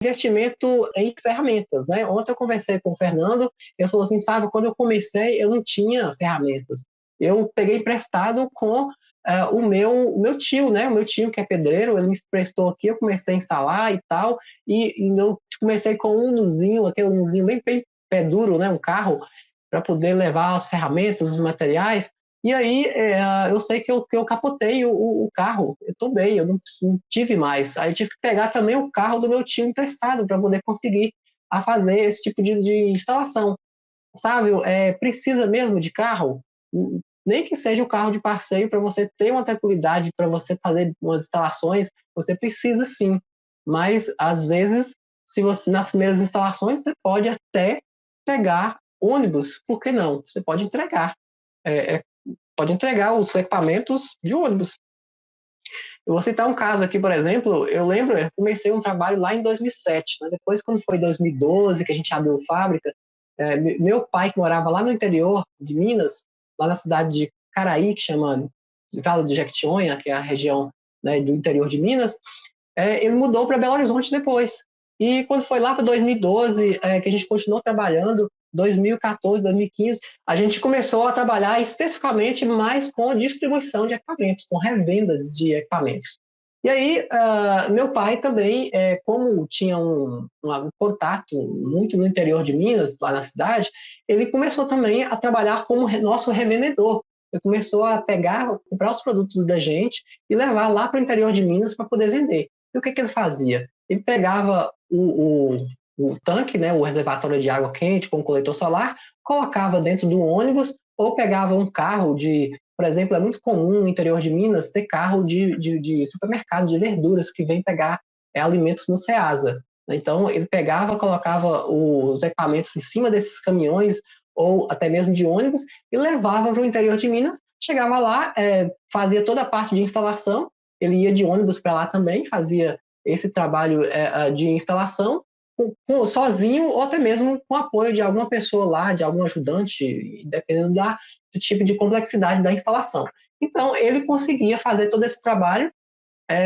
investimento em ferramentas, né? Ontem eu conversei com o Fernando, ele falou assim, sabe, quando eu comecei eu não tinha ferramentas. Eu peguei emprestado com o meu tio, né? O meu tio que é pedreiro, ele me prestou aqui, eu comecei a instalar e tal, e eu comecei com um unozinho, aquele unozinho bem pé duro, né? Um carro, para poder levar as ferramentas, os materiais, e aí, eu sei que eu capotei o carro, eu tombei, eu não tive mais. Aí tive que pegar também o carro do meu tio emprestado para poder conseguir a fazer esse tipo de instalação. Sabe, precisa mesmo de carro? Nem que seja o carro de passeio para você ter uma tranquilidade, para você fazer umas instalações, você precisa sim. Mas, às vezes, se você, nas primeiras instalações, você pode até pegar ônibus, por que não? Você pode entregar os equipamentos de ônibus. Eu vou citar um caso aqui, por exemplo, eu lembro, eu comecei um trabalho lá em 2007, né? Depois, quando foi 2012, que a gente abriu fábrica, meu pai, que morava lá no interior de Minas, lá na cidade de Caraí, que chama Vale do Jequitinhonha, que é a região, né, do interior de Minas, ele mudou para Belo Horizonte depois. E quando foi lá para 2012, que a gente continuou trabalhando, 2014, 2015, a gente começou a trabalhar especificamente mais com distribuição de equipamentos, com revendas de equipamentos. E aí, meu pai também, como tinha um contato muito no interior de Minas, lá na cidade, ele começou também a trabalhar como nosso revendedor. Ele começou a pegar, comprar os produtos da gente e levar lá para o interior de Minas para poder vender. E o que ele fazia? Ele pegava o tanque, né, o reservatório de água quente com o coletor solar, colocava dentro do ônibus ou pegava um carro de, por exemplo, é muito comum no interior de Minas ter carro de supermercado de verduras que vem pegar alimentos no Ceasa. Então, ele pegava, colocava os equipamentos em cima desses caminhões ou até mesmo de ônibus e levava para o interior de Minas, chegava lá, fazia toda a parte de instalação, ele ia de ônibus para lá também, fazia esse trabalho de instalação sozinho ou até mesmo com o apoio de alguma pessoa lá, de algum ajudante, dependendo do tipo de complexidade da instalação. Então, ele conseguia fazer todo esse trabalho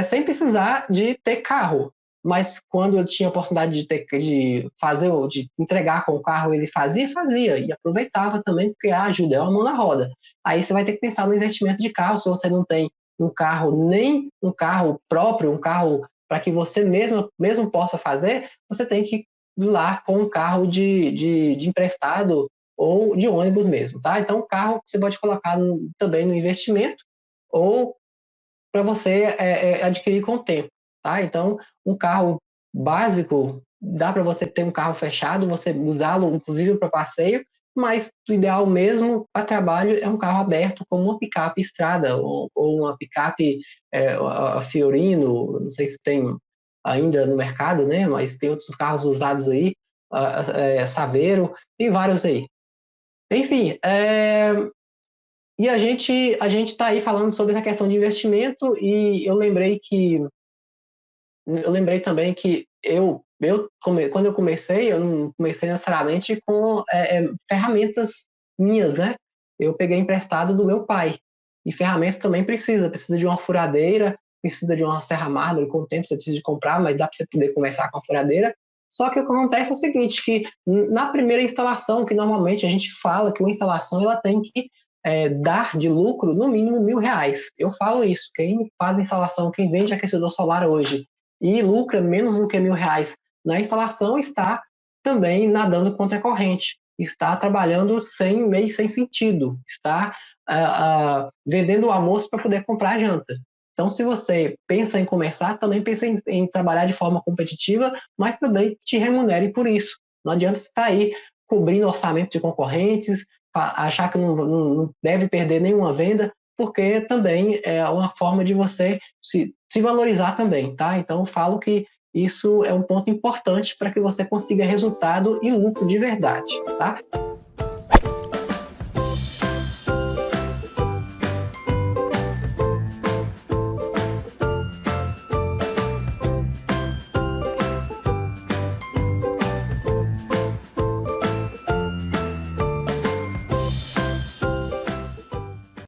sem precisar de ter carro. Mas quando eu tinha a oportunidade de fazer, de entregar com o carro, ele fazia e aproveitava também, porque ajuda, é uma mão na roda. Aí você vai ter que pensar no investimento de carro, se você não tem um carro, nem um carro próprio, um carro para que você mesmo possa fazer, você tem que ir lá com um carro de emprestado ou de ônibus mesmo, tá? Então, o carro você pode colocar também no investimento ou para você adquirir com o tempo, tá? Então, um carro básico, dá para você ter um carro fechado, você usá-lo, inclusive, para passeio, mas o ideal mesmo para trabalho é um carro aberto, como uma picape estrada, ou uma picape a Fiorino, não sei se tem ainda no mercado, né? Mas tem outros carros usados aí, Saveiro, tem vários aí. Enfim, e a gente está aí falando sobre essa questão de investimento e eu lembrei também que quando eu comecei, eu não comecei necessariamente com ferramentas minhas, né? Eu peguei emprestado do meu pai. E ferramentas também precisa de uma furadeira, precisa de uma serra mármore, com o tempo você precisa de comprar, mas dá para você poder começar com a furadeira. Só que o que acontece é o seguinte, que na primeira instalação, que normalmente a gente fala que uma instalação ela tem que dar de lucro no mínimo R$ 1.000. Eu falo isso, quem faz instalação, quem vende aquecedor solar hoje e lucra menos do que R$ 1.000 na instalação está também nadando contra a corrente, está trabalhando meio sem sentido, está vendendo o almoço para poder comprar a janta. Então, se você pensa em começar, também pensa em trabalhar de forma competitiva, mas também te remunere por isso. Não adianta você estar aí cobrindo orçamento de concorrentes, achar que não deve perder nenhuma venda, porque também é uma forma de você se valorizar também, tá? Então, eu falo que isso é um ponto importante para que você consiga resultado e lucro de verdade, tá?